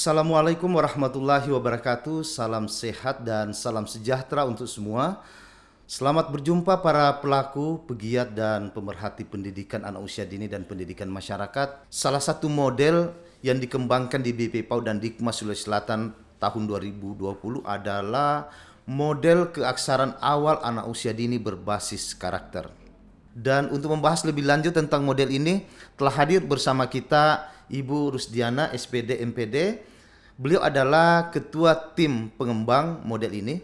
Assalamualaikum warahmatullahi wabarakatuh. Salam sehat dan salam sejahtera untuk semua. Selamat berjumpa para pelaku, pegiat dan pemerhati pendidikan anak usia dini dan pendidikan masyarakat. Salah satu model yang dikembangkan di BP PAUD dan Dikma Sulawesi Selatan tahun 2020 adalah model keaksaraan awal anak usia dini berbasis karakter. Dan untuk membahas lebih lanjut tentang model ini, telah hadir bersama kita Ibu Rusdiana, SPD MPD. Beliau adalah ketua tim pengembang model ini.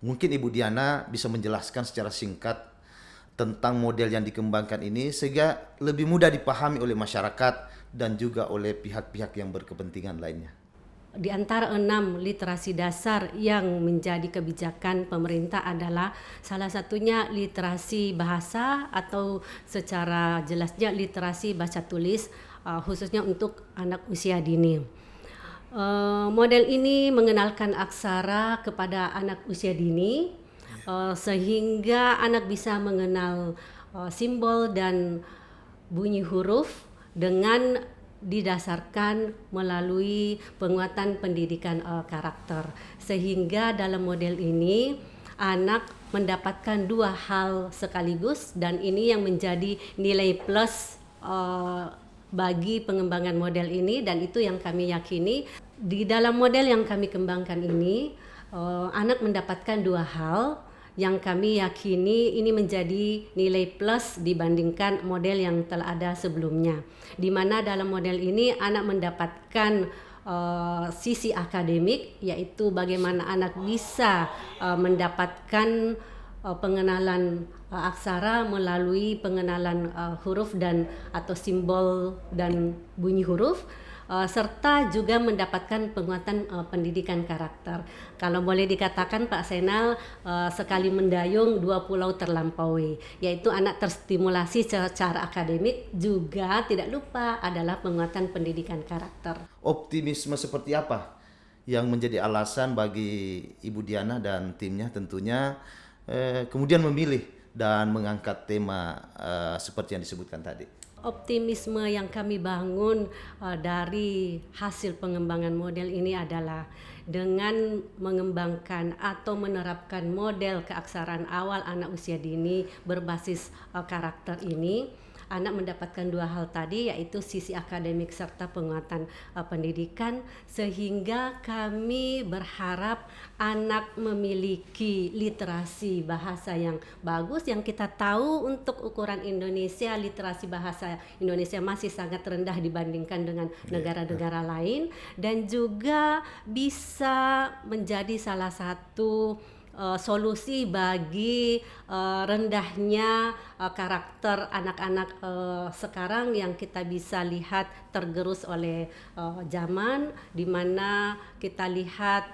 Mungkin Ibu Diana bisa menjelaskan secara singkat tentang model yang dikembangkan ini sehingga lebih mudah dipahami oleh masyarakat dan juga oleh pihak-pihak yang berkepentingan lainnya. Di antara 6 literasi dasar yang menjadi kebijakan pemerintah adalah salah satunya literasi bahasa atau secara jelasnya literasi baca tulis khususnya untuk anak usia dini. Model ini mengenalkan aksara kepada anak usia dini sehingga anak bisa mengenal simbol dan bunyi huruf dengan didasarkan melalui penguatan pendidikan karakter, sehingga dalam model ini anak mendapatkan 2 hal sekaligus, dan ini yang menjadi nilai plus bagi pengembangan model ini, dan itu yang kami yakini di dalam model yang kami kembangkan ini anak mendapatkan 2 hal yang kami yakini ini menjadi nilai plus dibandingkan model yang telah ada sebelumnya, di mana dalam model ini anak mendapatkan sisi akademik, yaitu bagaimana anak bisa mendapatkan pengenalan aksara melalui pengenalan huruf dan atau simbol dan bunyi huruf, serta juga mendapatkan penguatan pendidikan karakter. Kalau boleh dikatakan Pak Senal, sekali mendayung 2 pulau terlampaui, yaitu anak terstimulasi secara akademik, juga tidak lupa adalah penguatan pendidikan karakter. Optimisme seperti apa yang menjadi alasan bagi Ibu Diana dan timnya tentunya kemudian memilih dan mengangkat tema seperti yang disebutkan tadi? Optimisme yang kami bangun dari hasil pengembangan model ini adalah dengan mengembangkan atau menerapkan model keaksaraan awal anak usia dini berbasis karakter ini, anak mendapatkan 2 hal tadi, yaitu sisi akademik serta penguatan pendidikan, sehingga kami berharap anak memiliki literasi bahasa yang bagus. Yang kita tahu untuk ukuran Indonesia, literasi bahasa Indonesia masih sangat rendah dibandingkan dengan negara-negara lain, dan juga bisa menjadi salah satu solusi bagi rendahnya karakter anak-anak sekarang yang kita bisa lihat tergerus oleh zaman, di mana kita lihat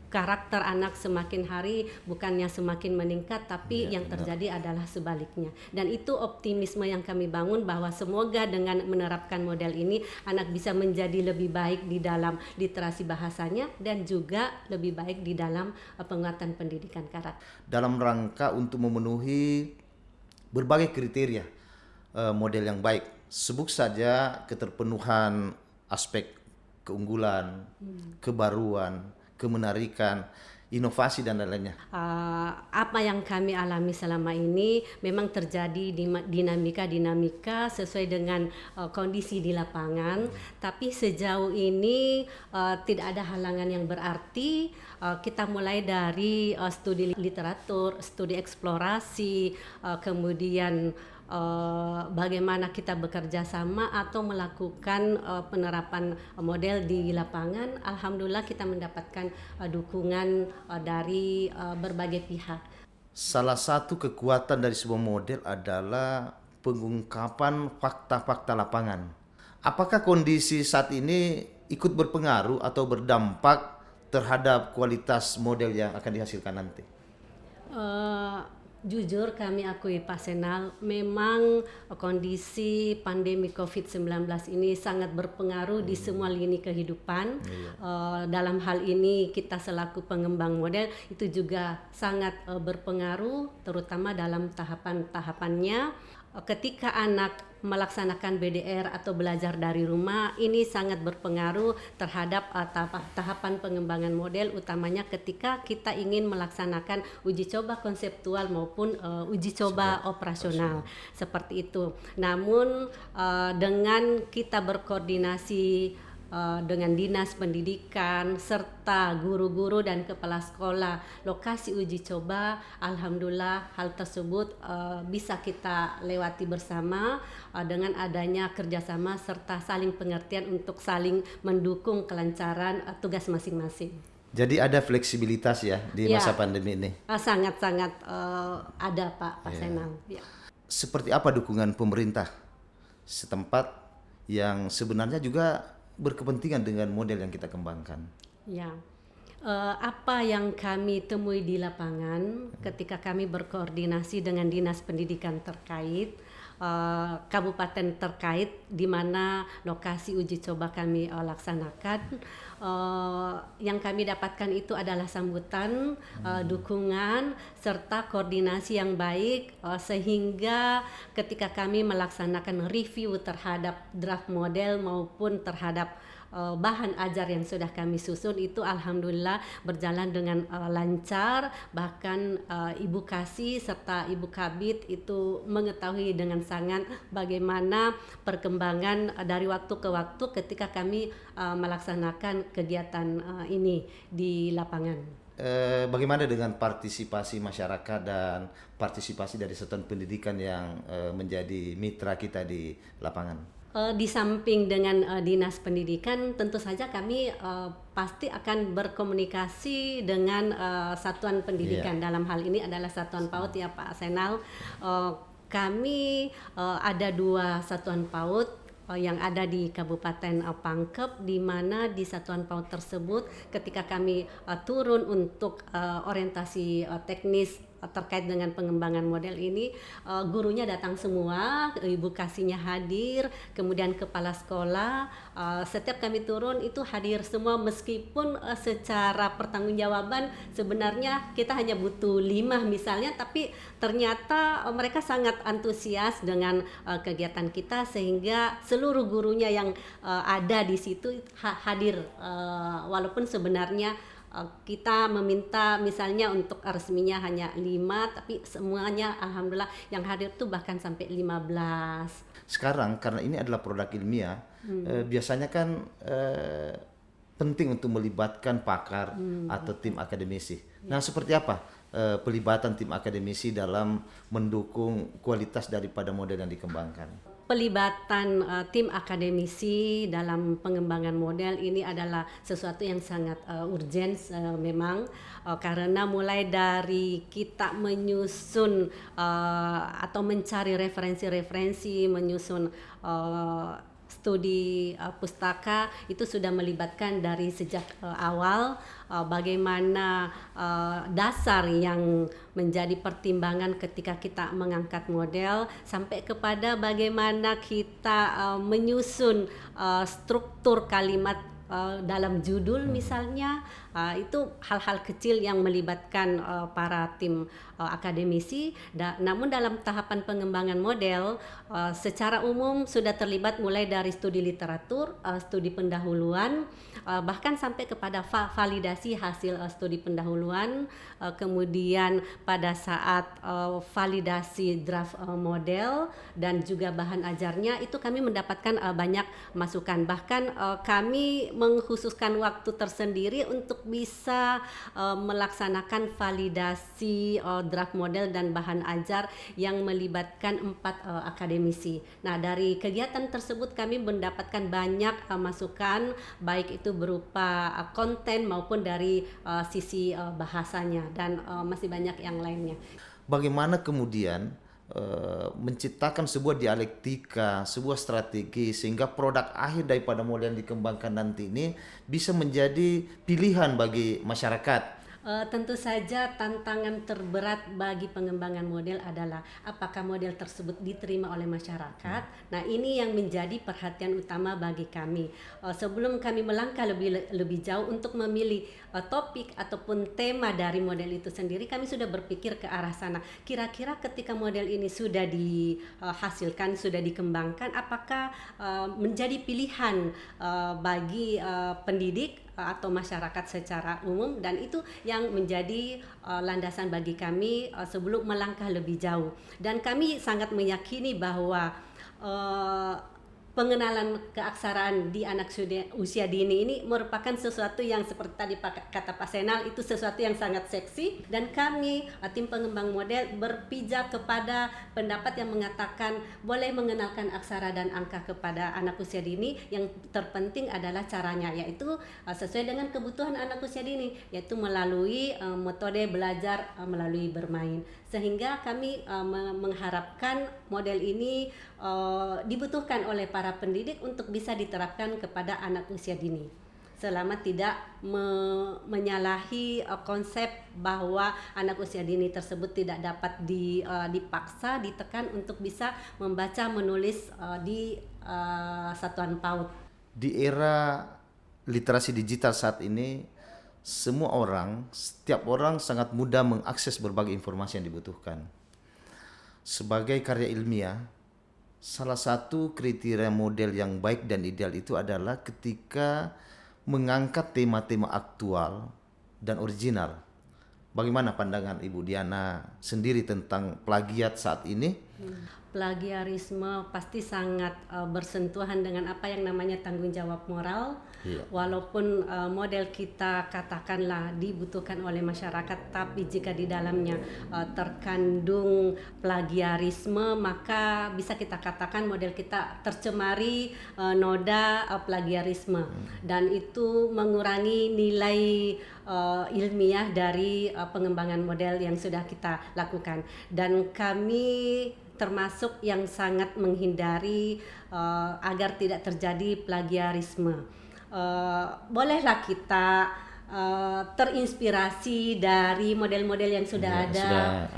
karakter anak semakin hari bukannya semakin meningkat, tapi yang terjadi adalah sebaliknya. Dan itu optimisme yang kami bangun, bahwa semoga dengan menerapkan model ini anak bisa menjadi lebih baik di dalam literasi bahasanya dan juga lebih baik di dalam penguatan pendidikan karakter. Dalam rangka untuk memenuhi berbagai kriteria model yang baik, sebut saja keterpenuhan aspek keunggulan, kebaruan, kemenarikan, inovasi dan lain-lainnya. Apa yang kami alami selama ini memang terjadi dinamika sesuai dengan kondisi di lapangan, tapi sejauh ini tidak ada halangan yang berarti. Kita mulai dari studi literatur, studi eksplorasi, kemudian bagaimana kita bekerja sama atau melakukan penerapan model di lapangan. Alhamdulillah kita mendapatkan dukungan dari berbagai pihak. Salah satu kekuatan dari sebuah model adalah pengungkapan fakta-fakta lapangan. Apakah kondisi saat ini ikut berpengaruh atau berdampak terhadap kualitas model yang akan dihasilkan nanti? Jujur kami akui Pak Senal, memang kondisi pandemi COVID-19 ini sangat berpengaruh di semua lini kehidupan. Dalam hal ini kita selaku pengembang model itu juga sangat berpengaruh, terutama dalam tahapan-tahapannya. Ketika anak melaksanakan BDR atau belajar dari rumah, ini sangat berpengaruh terhadap tahapan pengembangan model, utamanya ketika kita ingin melaksanakan uji coba konseptual maupun uji coba operasional seperti itu. Namun dengan kita berkoordinasi dengan dinas pendidikan serta guru-guru dan kepala sekolah lokasi uji coba, alhamdulillah hal tersebut bisa kita lewati bersama dengan adanya kerjasama serta saling pengertian untuk saling mendukung kelancaran tugas masing-masing. Jadi ada fleksibilitas ya di Ya, masa pandemi ini. sangat-sangat ada Pak Senal. Ya. Seperti apa dukungan pemerintah setempat yang sebenarnya juga berkepentingan dengan model yang kita kembangkan? Ya, apa yang kami temui di lapangan ketika kami berkoordinasi dengan dinas pendidikan terkait, kabupaten terkait di mana lokasi uji coba kami laksanakan, yang kami dapatkan itu adalah sambutan, dukungan serta koordinasi yang baik, sehingga ketika kami melaksanakan review terhadap draft model maupun terhadap bahan ajar yang sudah kami susun itu alhamdulillah berjalan dengan lancar, bahkan Ibu Kasih serta Ibu Kabid itu mengetahui dengan sangat bagaimana perkembangan dari waktu ke waktu ketika kami melaksanakan kegiatan ini di lapangan. Bagaimana dengan partisipasi masyarakat dan partisipasi dari satuan pendidikan yang menjadi mitra kita di lapangan? Di samping dengan dinas pendidikan, tentu saja kami pasti akan berkomunikasi dengan satuan pendidikan. Dalam hal ini adalah satuan PAUD ya Pak Senal. Kami ada 2 satuan PAUD yang ada di Kabupaten Pangkep, di mana di satuan PAUD tersebut ketika kami turun untuk orientasi teknis terkait dengan pengembangan model ini, gurunya datang semua, Ibu Kasihnya hadir, kemudian kepala sekolah, setiap kami turun itu hadir semua, meskipun secara pertanggungjawaban sebenarnya kita hanya butuh 5 misalnya, tapi ternyata mereka sangat antusias dengan kegiatan kita sehingga seluruh gurunya yang ada di situ hadir, walaupun sebenarnya kita meminta misalnya untuk resminya hanya 5, tapi semuanya alhamdulillah yang hadir tuh bahkan sampai 15. Sekarang karena ini adalah produk ilmiah, biasanya kan penting untuk melibatkan pakar atau tim akademisi. Nah, seperti apa pelibatan tim akademisi dalam mendukung kualitas daripada model yang dikembangkan? Pelibatan tim akademisi dalam pengembangan model ini adalah sesuatu yang sangat urgent memang, karena mulai dari kita menyusun atau mencari referensi-referensi, menyusun studi pustaka itu sudah melibatkan dari sejak awal bagaimana dasar yang menjadi pertimbangan ketika kita mengangkat model, sampai kepada bagaimana kita menyusun struktur kalimat dalam judul misalnya, itu hal-hal kecil yang melibatkan para tim akademisi. Namun dalam tahapan pengembangan model secara umum sudah terlibat mulai dari studi literatur, studi pendahuluan, bahkan sampai kepada validasi hasil studi pendahuluan, kemudian pada saat validasi draft model dan juga bahan ajarnya itu kami mendapatkan banyak masukan. Bahkan kami mengkhususkan waktu tersendiri untuk bisa melaksanakan validasi draft model dan bahan ajar yang melibatkan 4 akademisi. Nah, dari kegiatan tersebut kami mendapatkan banyak masukan, baik itu berupa konten maupun dari sisi bahasanya, dan masih banyak yang lainnya. Bagaimana kemudian menciptakan sebuah dialektika, sebuah strategi sehingga produk akhir daripada model yang dikembangkan nanti ini bisa menjadi pilihan bagi masyarakat Tentu saja tantangan terberat bagi pengembangan model adalah apakah model tersebut diterima oleh masyarakat. Nah, ini yang menjadi perhatian utama bagi kami. Sebelum kami melangkah lebih jauh untuk memilih topik ataupun tema dari model itu sendiri, kami sudah berpikir ke arah sana. Kira-kira ketika model ini sudah dihasilkan, sudah dikembangkan, apakah menjadi pilihan bagi pendidik atau masyarakat secara umum, dan itu yang menjadi landasan bagi kami sebelum melangkah lebih jauh. Dan kami sangat meyakini bahwa pengenalan keaksaraan di anak usia dini ini merupakan sesuatu yang seperti tadi kata Pak Senal, itu sesuatu yang sangat seksi, dan kami tim pengembang model berpijak kepada pendapat yang mengatakan boleh mengenalkan aksara dan angka kepada anak usia dini. Yang terpenting adalah caranya, yaitu sesuai dengan kebutuhan anak usia dini, yaitu melalui metode belajar melalui bermain. Sehingga kami mengharapkan model ini dibutuhkan oleh para pendidik untuk bisa diterapkan kepada anak usia dini, selama tidak menyalahi konsep bahwa anak usia dini tersebut tidak dapat dipaksa, ditekan untuk bisa membaca menulis di satuan PAUD. Di era literasi digital saat ini, setiap orang sangat mudah mengakses berbagai informasi yang dibutuhkan. Sebagai karya ilmiah, salah satu kriteria model yang baik dan ideal itu adalah ketika mengangkat tema-tema aktual dan original. Bagaimana pandangan Ibu Diana sendiri tentang plagiat saat ini? Plagiarisme pasti sangat bersentuhan dengan apa yang namanya tanggung jawab moral. Walaupun model kita katakanlah dibutuhkan oleh masyarakat, tapi jika di dalamnya terkandung plagiarisme, maka bisa kita katakan model kita tercemari noda plagiarisme, dan itu mengurangi nilai ilmiah dari pengembangan model yang sudah kita lakukan. Dan kami termasuk yang sangat menghindari agar tidak terjadi plagiarisme. Bolehlah kita terinspirasi dari model-model yang sudah ada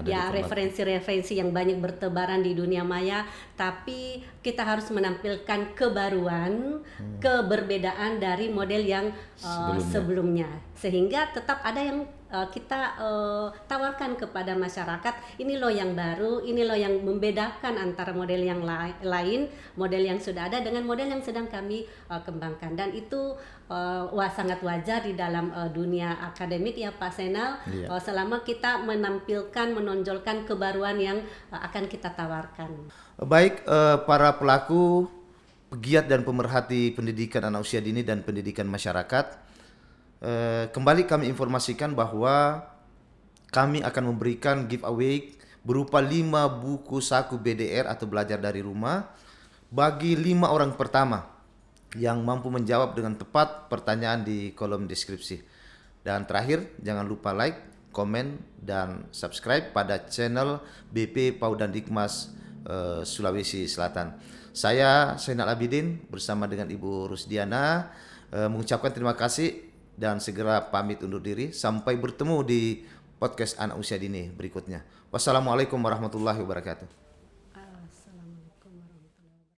ya, referensi-referensi yang banyak bertebaran di dunia maya, tapi kita harus menampilkan kebaruan, keberbedaan dari model yang sebelumnya, sehingga tetap ada yang kita tawarkan kepada masyarakat. Ini loh yang baru, ini loh yang membedakan antara model yang lain, model yang sudah ada dengan model yang sedang kami kembangkan. Dan itu sangat wajar di dalam dunia akademik ya Pak Senal, selama kita menampilkan, menonjolkan kebaruan yang akan kita tawarkan. Baik, para pelaku, pegiat dan pemerhati pendidikan anak usia dini dan pendidikan masyarakat, kembali kami informasikan bahwa kami akan memberikan giveaway berupa 5 buku saku BDR atau belajar dari rumah bagi 5 orang pertama yang mampu menjawab dengan tepat pertanyaan di kolom deskripsi. Dan terakhir, jangan lupa like, komen, dan subscribe pada channel BP PAUD dan Dikmas Sulawesi Selatan. Saya Zainal Abidin bersama dengan Ibu Rusdiana mengucapkan terima kasih dan segera pamit undur diri. Sampai bertemu di podcast Anak Usia Dini berikutnya. Wassalamualaikum warahmatullahi wabarakatuh.